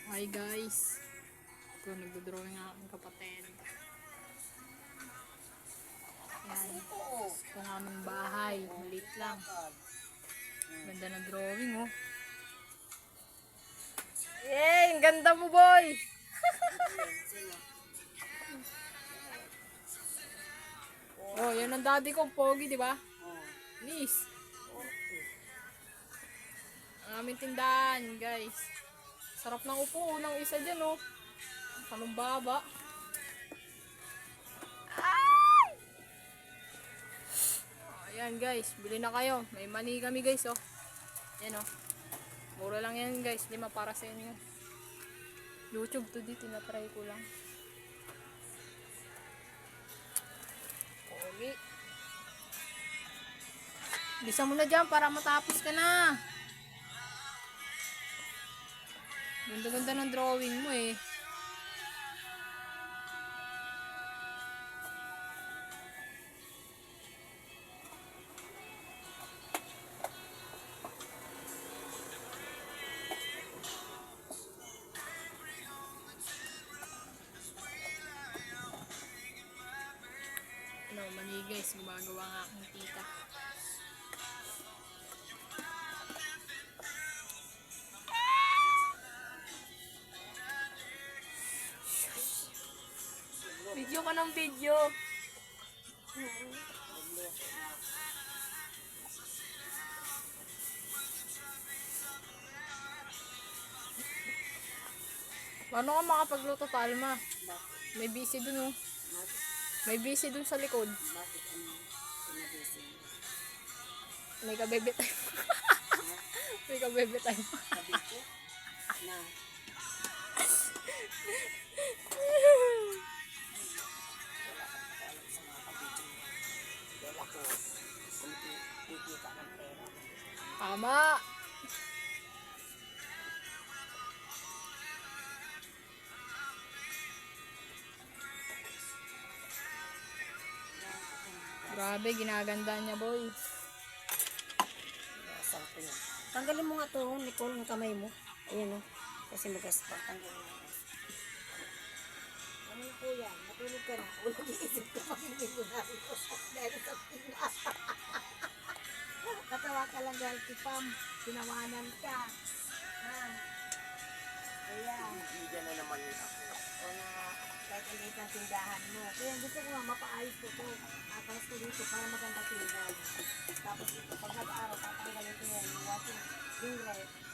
Hi guys, ito nagdodrawing ang aking kapatid. Yan, ito ang aming bahay, maliit lang. Ganda ng drawing oh. Yay, ang ganda mo boy! Oh, yan ang daddy ko, pogi di ba? Nis. Ang aming tindahan guys. Sarap ng upo ng isa dyan oh. Anong baba. Ay! Oh, ayan guys, bili na kayo. May money kami guys oh. Yan oh. Mura lang yan guys, 5 para sa inyo. YouTube to dito, tinatry ko lang. Pogi. Bisa mo na dyan para matapos ka na. Ganda-ganda ng drawing mo eh. Ano, mani guys, gumagawa nga akong tita. Video ka ng video. Paano ka makapagluto, Talma? May busy dun oh. May busy dun sa likod. May kabebe tayo. May kabebe tayo. Tama. Grabe, ginaganda niya boy. Tanggalin mo nga to, Nicole, ng kamay mo. Ayan o. Kasi magaspa. Tanggalin mo. Ano po yan? Matulog ka na. Ulo iisip ko makikita na ito. Dahil sa pinas. Natawa ka lang dahil tipam. Tinawanan ka. Ha? Ayan. Bibigyan na naman ako. O na, kahit ang liit ng tindahan mo. Kaya gusto ko nga mapaayos ko to. Atas ko dito para maganda tingnan. Tapos ito, pag nag-araw, tatanggalin ko yan. Yung washing, yung red.